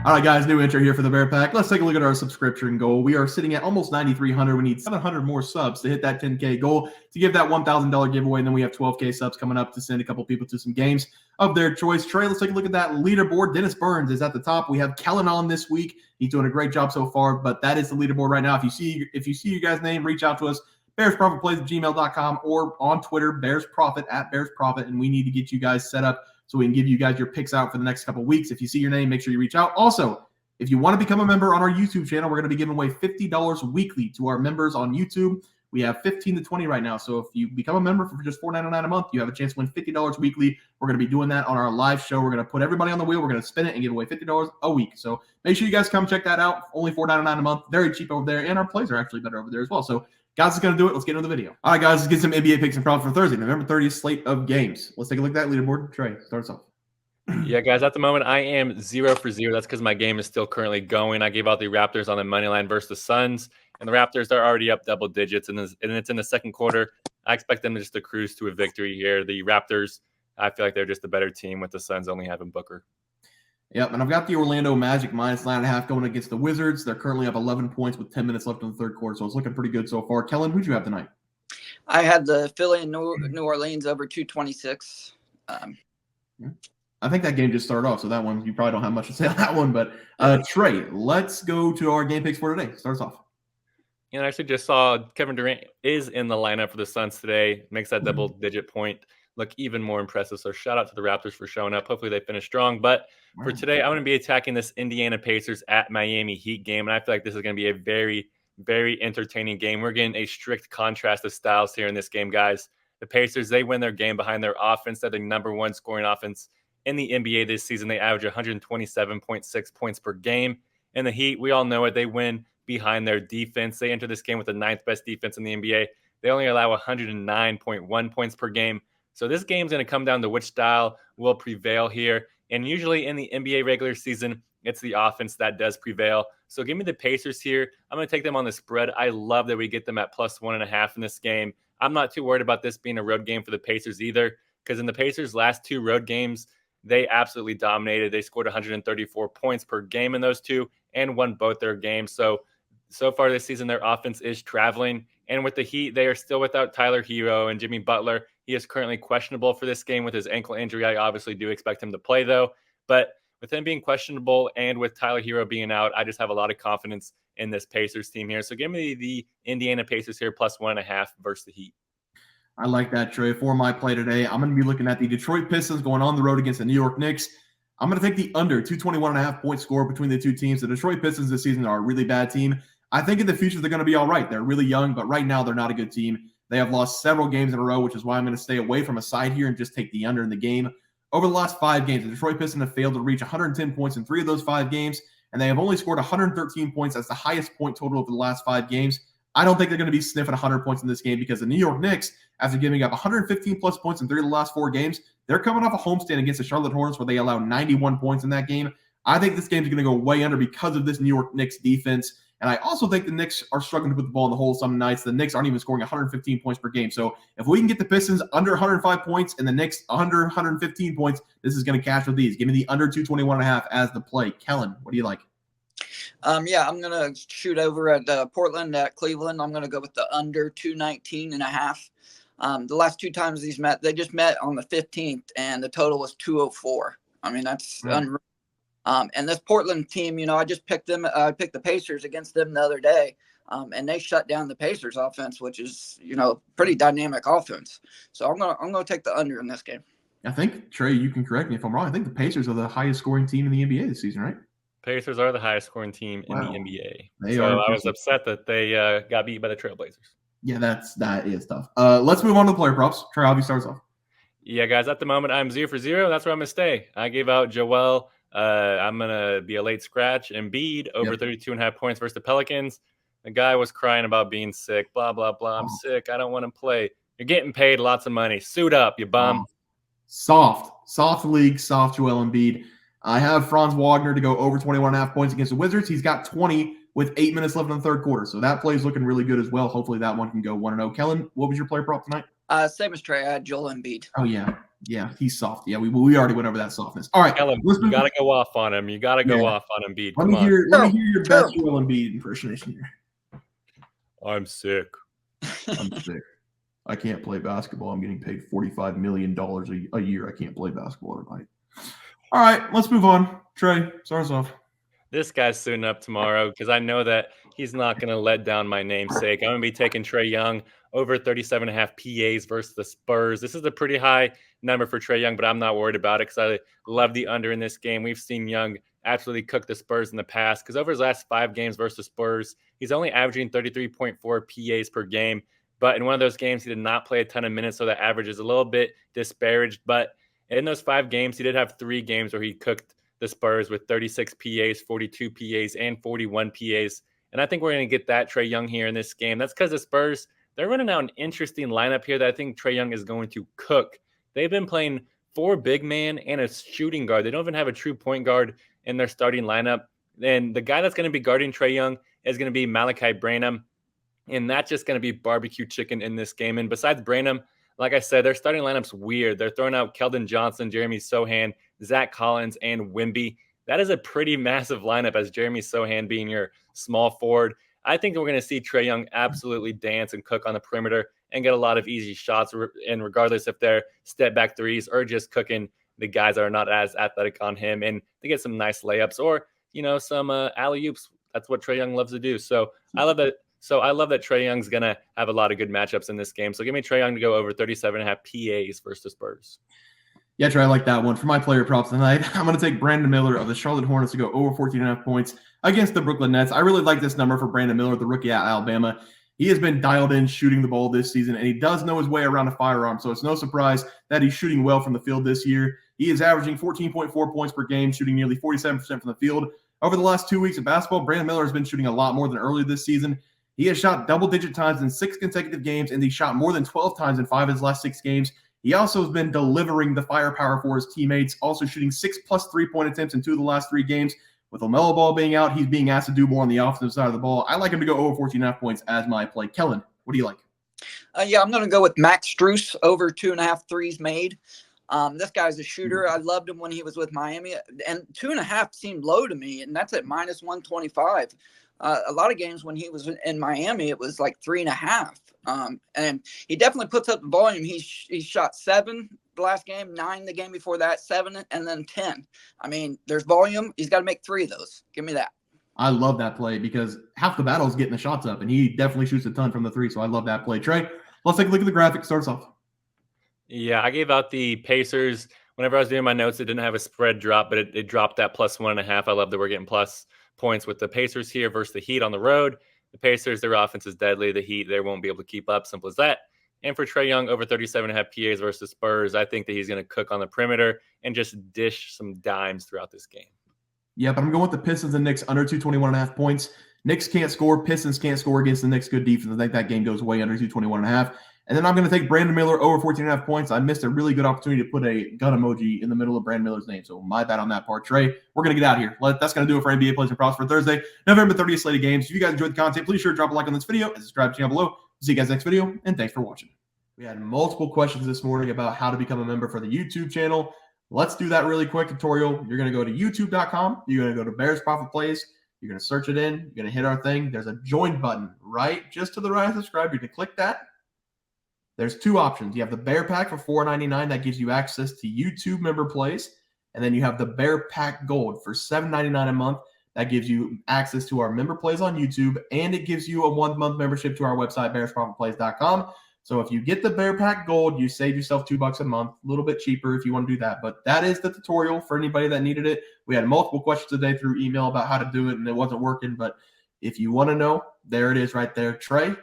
All right, guys, new intro here for the Bear Pack. Let's take a look at our subscription goal. We are sitting at almost 9,300. We need 700 more subs to hit that 10K goal to give that $1,000 giveaway. And then we have 12K subs coming up to send a couple people to some games of their choice. Trey, let's take a look at that leaderboard. Dennis Burns is at the top. We have Kellen on this week. He's doing a great job so far, but that is the leaderboard right now. If you see your guys' name, reach out to us. BearsProfitPlays@gmail.com or on Twitter, BearsProfit @BearsProfit, and we need to get you guys set up so we can give you guys your picks out for the next couple of weeks. If you see your name, make sure you reach out. Also, if you want to become a member on our YouTube channel, we're going to be giving away $50 weekly to our members on YouTube. We have 15 to 20 right now. So if you become a member for just $4.99 a month, you have a chance to win $50 weekly. We're going to be doing that on our live show. We're going to put everybody on the wheel. We're going to spin it and give away $50 a week. So make sure you guys come check that out. Only $4.99 a month. Very cheap over there. And our plays are actually better over there as well. So guys, is going to do it. Let's get into the video. All right, guys, let's get some NBA picks and props for Thursday, November 30th slate of games. Let's take a look at that leaderboard. Trey, start us off. Yeah, guys, at the moment, I am 0 for 0. That's because my game is still currently going. I gave out the Raptors on the money line versus the Suns, and the Raptors are already up double digits, and it's in the second quarter. I expect them just to cruise to a victory here. The Raptors, I feel like they're just a better team with the Suns only having Booker. Yep, and I've got the Orlando Magic minus 9.5 going against the Wizards. They're currently up 11 points with 10 minutes left in the third quarter, so it's looking pretty good so far. Kellen, who'd you have tonight? I had the Philly and New Orleans over 226. I think that game just started off, so that one, you probably don't have much to say on that one. But Trey, let's go to our game picks for today. Starts off. And I actually just saw Kevin Durant is in the lineup for the Suns today. Makes that double-digit point look even more impressive. So shout out to the Raptors for showing up. Hopefully they finish strong. But for today, I'm going to be attacking this Indiana Pacers at Miami Heat game. And I feel like this is going to be a very, very entertaining game. We're getting a strict contrast of styles here in this game, guys. The Pacers, they win their game behind their offense. They're the number one scoring offense in the NBA this season. They average 127.6 points per game. And the Heat, we all know it, they win behind their defense. They enter this game with the 9th best defense in the NBA. They only allow 109.1 points per game. So this game's going to come down to which style will prevail here. And usually in the NBA regular season, it's the offense that does prevail. So give me the Pacers here. I'm going to take them on the spread. I love that we get them at plus 1.5 in this game. I'm not too worried about this being a road game for the Pacers either, because in the Pacers' last 2 road games, they absolutely dominated. They scored 134 points per game in those 2 and won both their games. So far this season, their offense is traveling. And with the Heat, they are still without Tyler Hero and Jimmy Butler. He is currently questionable for this game with his ankle injury. I obviously do expect him to play, though. But with him being questionable and with Tyler Hero being out, I just have a lot of confidence in this Pacers team here. So give me the Indiana Pacers here plus 1.5 versus the Heat. I like that, Trey. For my play today, I'm going to be looking at the Detroit Pistons going on the road against the New York Knicks. I'm going to take the under 221.5 point score between the two teams. The Detroit Pistons this season are a really bad team. I think in the future they're going to be all right. They're really young, but right now they're not a good team. They have lost several games in a row, which is why I'm going to stay away from a side here and just take the under in the game. Over the last 5 games, the Detroit Pistons have failed to reach 110 points in 3 of those 5 games, and they have only scored 113 points. That's the highest point total over the last 5 games. I don't think they're going to be sniffing 100 points in this game because the New York Knicks, after giving up 115-plus points in 3 of the last 4 games, they're coming off a homestand against the Charlotte Hornets where they allowed 91 points in that game. I think this game is going to go way under because of this New York Knicks defense. And I also think the Knicks are struggling to put the ball in the hole some nights. The Knicks aren't even scoring 115 points per game. So if we can get the Pistons under 105 points and the Knicks under 115 points, this is going to cash with these. Give me the under 221.5 as the play. Kellen, what do you like? Yeah, I'm going to shoot over at Portland at Cleveland. I'm going to go with the under 219.5. The last 2 times these met, they just met on the 15th, and the total was 204. I mean, that's unreal. And this Portland team, I just picked them. I picked the Pacers against them the other day, and they shut down the Pacers offense, which is, pretty dynamic offense. So I'm gonna take the under in this game. I think, Trey, you can correct me if I'm wrong. I think the Pacers are the highest scoring team in the NBA this season, right? Pacers are the highest scoring team in the NBA. I was upset that they got beat by the Trailblazers. Yeah, that is tough. Let's move on to the player props. Trey, how starts off? Yeah, guys, at the moment, I'm 0 for 0. That's where I'm going to stay. I gave out Joel. I'm going to be a late scratch. Embiid over 32.5 points versus the Pelicans. The guy was crying about being sick, blah, blah, blah. I'm sick. I don't want to play. You're getting paid lots of money. Suit up, you bum. Soft league, soft Joel Embiid. I have Franz Wagner to go over 21.5 points against the Wizards. He's got 20 with 8 minutes left in the third quarter. So that play is looking really good as well. Hopefully that one can go 1-0. Kellen, what was your player prop tonight? Same as Trey. I had Joel Embiid. Oh, yeah. Yeah, he's soft. Yeah, we already went over that softness. All right. Kellen, you got to go off on him. You got to go off on Embiid. Let me hear your best Joel Embiid impersonation here. I'm sick. I'm sick. I can't play basketball. I'm getting paid $45 million a year. I can't play basketball tonight. All right, let's move on. Trey, start us off. This guy's suiting up tomorrow because I know that he's not going to let down my namesake. I'm going to be taking Trae Young over 37.5 PAs versus the Spurs. This is a pretty high number for Trae Young, but I'm not worried about it because I love the under in this game. We've seen Young absolutely cook the Spurs in the past because over his last 5 games versus the Spurs, he's only averaging 33.4 PAs per game. But in one of those games, he did not play a ton of minutes, so that average is a little bit disparaged. But in those 5 games, he did have 3 games where he cooked the Spurs with 36 PAs, 42 PAs, and 41 PAs. And I think we're going to get that Trae Young here in this game. That's because the Spurs, they're running out an interesting lineup here that I think Trae Young is going to cook. They've been playing 4 big man and a shooting guard. They don't even have a true point guard in their starting lineup. And the guy that's going to be guarding Trae Young is going to be Malachi Branham. And that's just going to be barbecue chicken in this game. And besides Branham, like I said, their starting lineup's weird. They're throwing out Keldon Johnson, Jeremy Sohan, Zach Collins, and Wemby. That is a pretty massive lineup as Jeremy Sohan being your small forward. I think we're going to see Trae Young absolutely dance and cook on the perimeter and get a lot of easy shots, and regardless if they're step-back threes or just cooking the guys that are not as athletic on him, and they get some nice layups or, some alley-oops. That's what Trae Young loves to do. So I love that. Trae Young's going to have a lot of good matchups in this game. So give me Trae Young to go over 37.5 PAs versus the Spurs. Yeah, Trey, I like that one. For my player props tonight, I'm going to take Brandon Miller of the Charlotte Hornets to go over 14.5 points against the Brooklyn Nets. I really like this number for Brandon Miller, the rookie at Alabama. He has been dialed in shooting the ball this season, and he does know his way around a firearm, so it's no surprise that he's shooting well from the field this year. He is averaging 14.4 points per game, shooting nearly 47% from the field. Over the last 2 weeks of basketball, Brandon Miller has been shooting a lot more than earlier this season. He has shot double-digit times in 6 consecutive games, and he shot more than 12 times in 5 of his last 6 games. He also has been delivering the firepower for his teammates, also shooting 6+ 3-point attempts in 2 of the last 3 games. With LaMelo Ball being out, he's being asked to do more on the offensive side of the ball. I like him to go over 14.5 points as my play. Kellen, what do you like? I'm going to go with Max Strus over 2.5 threes made. This guy's a shooter. I loved him when he was with Miami, and 2.5 seemed low to me, and that's at minus 125. A lot of games when he was in Miami, it was like 3.5. And he definitely puts up the volume. He shot 7 the last game, 9 the game before that, 7, and then 10. I mean, there's volume. He's got to make 3 of those. Give me that. I love that play because half the battle is getting the shots up, and he definitely shoots a ton from the 3, so I love that play. Trey, let's take a look at the graphic. Start us off. Yeah, I gave out the Pacers. Whenever I was doing my notes, it didn't have a spread drop, but it dropped that plus 1.5. I love that we're getting plus points with the Pacers here versus the Heat on the road. The Pacers, their offense is deadly. The Heat, they won't be able to keep up. Simple as that. And for Trae Young, over 37.5 PAs versus Spurs, I think that he's going to cook on the perimeter and just dish some dimes throughout this game. Yeah, but I'm going with the Pistons and Knicks under 221.5 points. Knicks can't score. Pistons can't score against the Knicks' good defense. I think that game goes way under 221.5. And then I'm going to take Brandon Miller over 14.5 points. I missed a really good opportunity to put a gun emoji in the middle of Brandon Miller's name, so my bad on that part. Trey, we're going to get out of here. That's going to do it for NBA Plays and Props for Thursday, November 30th slate of games. If you guys enjoyed the content, please sure to drop a like on this video and subscribe to the channel below. See you guys next video, and thanks for watching. We had multiple questions this morning about how to become a member for the YouTube channel. Let's do that really quick tutorial. You're going to go to youtube.com. You're going to go to Bears Profit Plays. You're going to search it in. You're going to hit our thing. There's a join button right just to the right of subscribe. You're going to click that. There's 2 options. You have the Bear Pack for $4.99. That gives you access to YouTube member plays. And then you have the Bear Pack Gold for $7.99 a month. That gives you access to our member plays on YouTube. And it gives you a 1-month membership to our website, bearsprofitplays.com. So if you get the Bear Pack Gold, you save yourself $2 a month. A little bit cheaper if you want to do that. But that is the tutorial for anybody that needed it. We had multiple questions today through email about how to do it, and it wasn't working. But if you want to know, there it is right there. Trey,